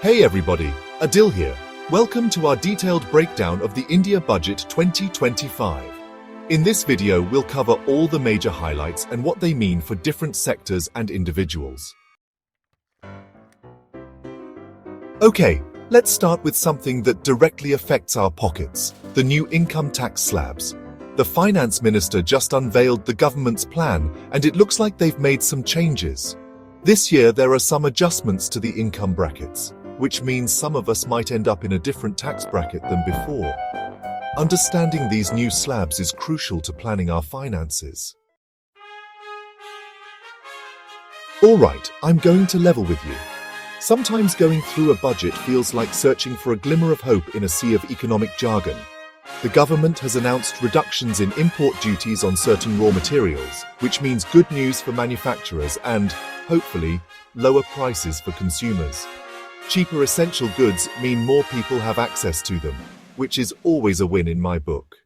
Hey everybody, Adil here. Welcome to our detailed breakdown of the India Budget 2025. In this video, we'll cover all the major highlights and what they mean for different sectors and individuals. Okay, let's start with something that directly affects our pockets, the new income tax slabs. The finance minister just unveiled the government's plan, and it looks like they've made some changes. This year, there are some adjustments to the income brackets, which means some of us might end up in a different tax bracket than before. Understanding these new slabs is crucial to planning our finances. Alright, I'm going to level with you. Sometimes going through a budget feels like searching for a glimmer of hope in a sea of economic jargon. The government has announced reductions in import duties on certain raw materials, which means good news for manufacturers and, hopefully, lower prices for consumers. Cheaper essential goods mean more people have access to them, which is always a win in my book.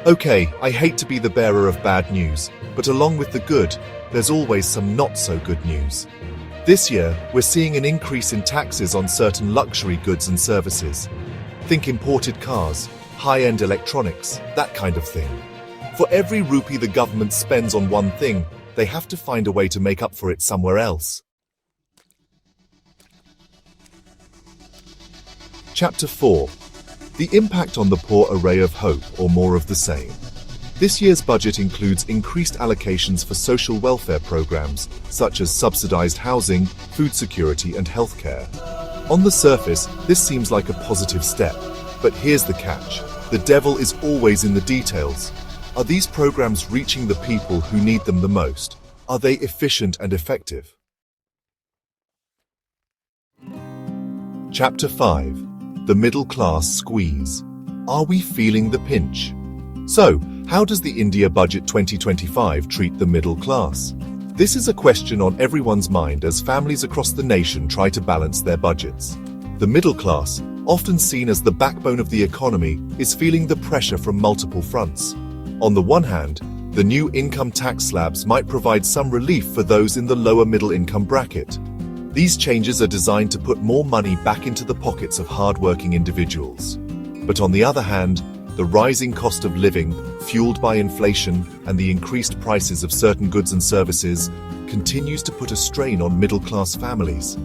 Okay, I hate to be the bearer of bad news, but along with the good, there's always some not-so-good news. This year, we're seeing an increase in taxes on certain luxury goods and services. Think imported cars, high-end electronics, that kind of thing. For every rupee the government spends on one thing, they have to find a way to make up for it somewhere else. Chapter 4. The impact on the poor: a ray of hope or more of the same. This year's budget includes increased allocations for social welfare programs, such as subsidized housing, food security, and healthcare. On the surface, this seems like a positive step, but here's the catch. The devil is always in the details. Are these programs reaching the people who need them the most? Are they efficient and effective? Chapter 5. The middle class squeeze. Are we feeling the pinch? So, how does the India Budget 2025 treat the middle class? This is a question on everyone's mind as families across the nation try to balance their budgets. The middle class, often seen as the backbone of the economy, is feeling the pressure from multiple fronts. On the one hand, the new income tax slabs might provide some relief for those in the lower middle income bracket. These changes are designed to put more money back into the pockets of hard-working individuals. But on the other hand, the rising cost of living, fueled by inflation and the increased prices of certain goods and services, continues to put a strain on middle-class families.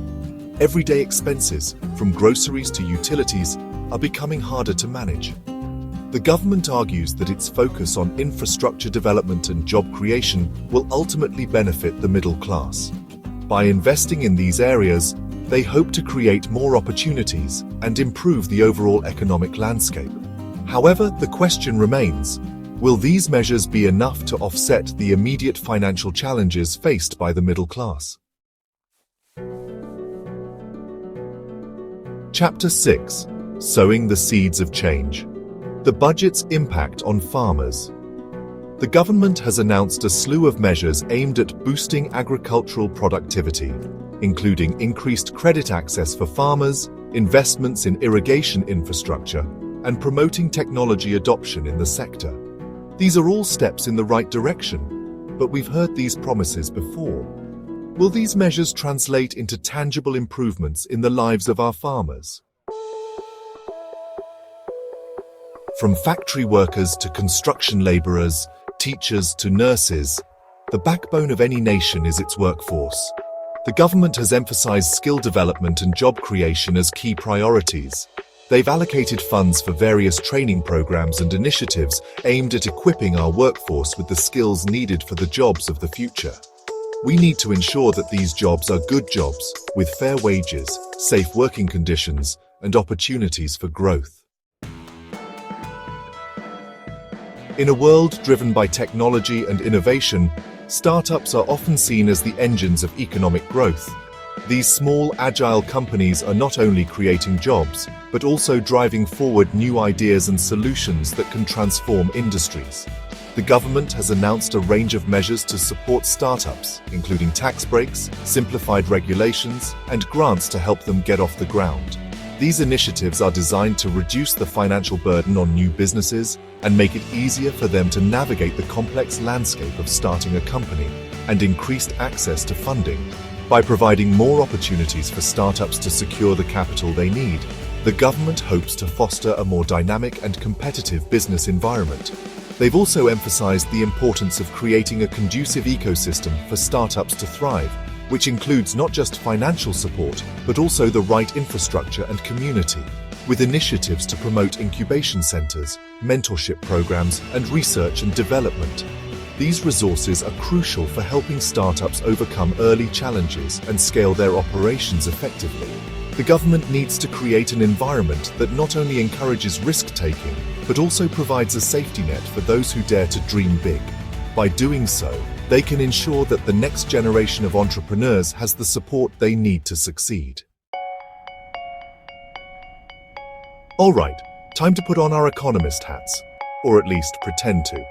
Everyday expenses, from groceries to utilities, are becoming harder to manage. The government argues that its focus on infrastructure development and job creation will ultimately benefit the middle class. By investing in these areas, they hope to create more opportunities and improve the overall economic landscape. However, the question remains, will these measures be enough to offset the immediate financial challenges faced by the middle class? Chapter 6. Sowing the seeds of change. The budget's impact on farmers. The government has announced a slew of measures aimed at boosting agricultural productivity, including increased credit access for farmers, investments in irrigation infrastructure, and promoting technology adoption in the sector. These are all steps in the right direction, but we've heard these promises before. Will these measures translate into tangible improvements in the lives of our farmers? From factory workers to construction laborers, teachers to nurses, the backbone of any nation is its workforce. The government has emphasized skill development and job creation as key priorities. They've allocated funds for various training programs and initiatives aimed at equipping our workforce with the skills needed for the jobs of the future. We need to ensure that these jobs are good jobs, with fair wages, safe working conditions, and opportunities for growth. In a world driven by technology and innovation, startups are often seen as the engines of economic growth. These small, agile companies are not only creating jobs, but also driving forward new ideas and solutions that can transform industries. The government has announced a range of measures to support startups, including tax breaks, simplified regulations, and grants to help them get off the ground. These initiatives are designed to reduce the financial burden on new businesses and make it easier for them to navigate the complex landscape of starting a company, and increased access to funding. By providing more opportunities for startups to secure the capital they need, the government hopes to foster a more dynamic and competitive business environment. They've also emphasized the importance of creating a conducive ecosystem for startups to thrive, which includes not just financial support, but also the right infrastructure and community, with initiatives to promote incubation centers, mentorship programs, and research and development. These resources are crucial for helping startups overcome early challenges and scale their operations effectively. The government needs to create an environment that not only encourages risk-taking, but also provides a safety net for those who dare to dream big. By doing so, they can ensure that the next generation of entrepreneurs has the support they need to succeed. All right, time to put on our economist hats, or at least pretend to.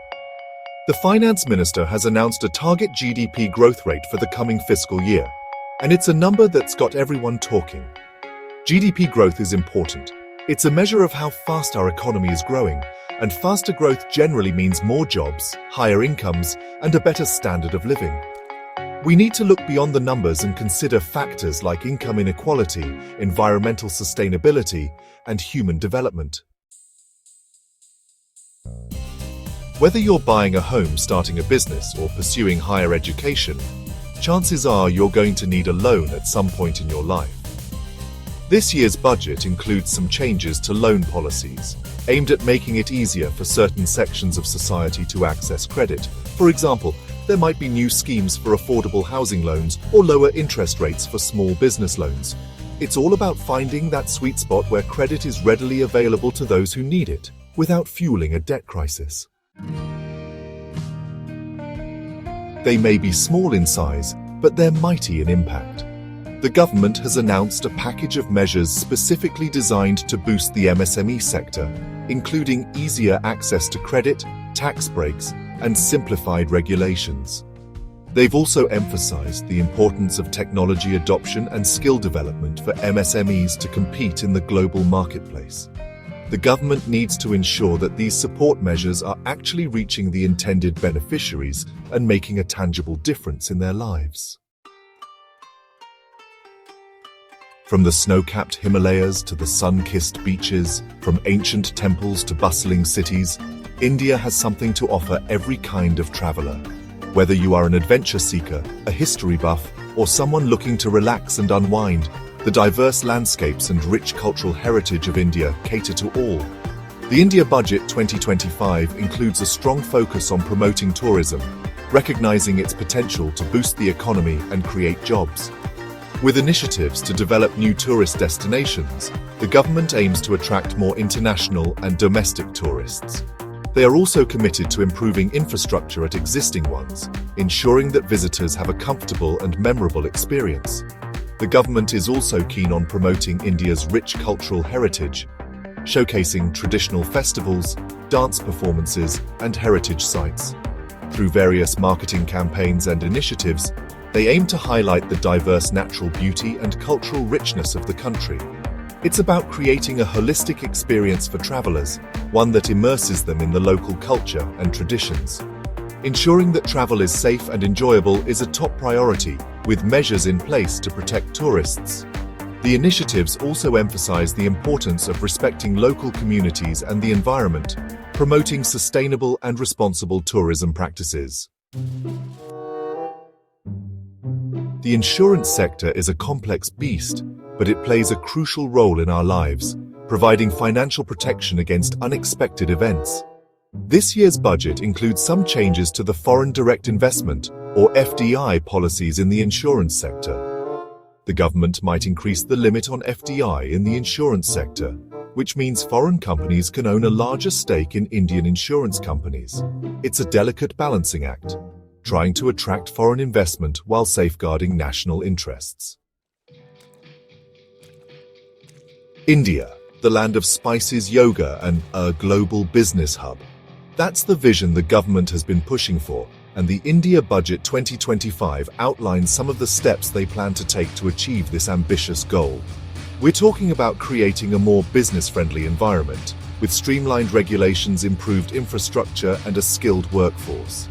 The finance minister has announced a target GDP growth rate for the coming fiscal year, and it's a number that's got everyone talking. GDP growth is important. It's a measure of how fast our economy is growing, and faster growth generally means more jobs, higher incomes, and a better standard of living. We need to look beyond the numbers and consider factors like income inequality, environmental sustainability, and human development. Whether you're buying a home, starting a business, or pursuing higher education, chances are you're going to need a loan at some point in your life. This year's budget includes some changes to loan policies, aimed at making it easier for certain sections of society to access credit. For example, there might be new schemes for affordable housing loans or lower interest rates for small business loans. It's all about finding that sweet spot where credit is readily available to those who need it, without fueling a debt crisis. They may be small in size, but they're mighty in impact. The government has announced a package of measures specifically designed to boost the MSME sector, including easier access to credit, tax breaks, and simplified regulations. They've also emphasized the importance of technology adoption and skill development for MSMEs to compete in the global marketplace. The government needs to ensure that these support measures are actually reaching the intended beneficiaries and making a tangible difference in their lives. From the snow-capped Himalayas to the sun-kissed beaches, from ancient temples to bustling cities, India has something to offer every kind of traveler. Whether you are an adventure seeker, a history buff, or someone looking to relax and unwind, the diverse landscapes and rich cultural heritage of India cater to all. The India Budget 2025 includes a strong focus on promoting tourism, recognizing its potential to boost the economy and create jobs. With initiatives to develop new tourist destinations, the government aims to attract more international and domestic tourists. They are also committed to improving infrastructure at existing ones, ensuring that visitors have a comfortable and memorable experience. The government is also keen on promoting India's rich cultural heritage, showcasing traditional festivals, dance performances, and heritage sites. Through various marketing campaigns and initiatives, they aim to highlight the diverse natural beauty and cultural richness of the country. It's about creating a holistic experience for travelers, one that immerses them in the local culture and traditions. Ensuring that travel is safe and enjoyable is a top priority, with measures in place to protect tourists. The initiatives also emphasize the importance of respecting local communities and the environment, promoting sustainable and responsible tourism practices. The insurance sector is a complex beast, but it plays a crucial role in our lives, providing financial protection against unexpected events. This year's budget includes some changes to the foreign direct investment, or FDI, policies in the insurance sector. The government might increase the limit on FDI in the insurance sector, which means foreign companies can own a larger stake in Indian insurance companies. It's a delicate balancing act, trying to attract foreign investment while safeguarding national interests. India, the land of spices, yoga, and a global business hub. That's the vision the government has been pushing for, and the India Budget 2025 outlines some of the steps they plan to take to achieve this ambitious goal. We're talking about creating a more business-friendly environment, with streamlined regulations, improved infrastructure, and a skilled workforce.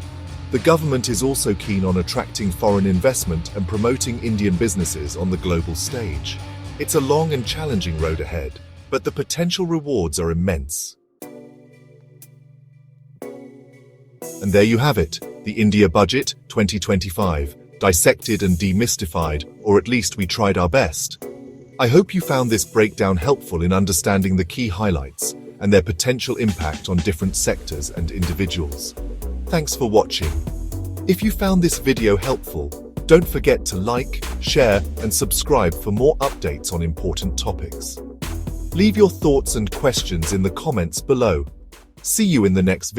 The government is also keen on attracting foreign investment and promoting Indian businesses on the global stage. It's a long and challenging road ahead, but the potential rewards are immense. And there you have it, the India Budget 2025, dissected and demystified, or at least we tried our best. I hope you found this breakdown helpful in understanding the key highlights and their potential impact on different sectors and individuals. Thanks for watching. If you found this video helpful, don't forget to like, share, and subscribe for more updates on important topics. Leave your thoughts and questions in the comments below. See you in the next video.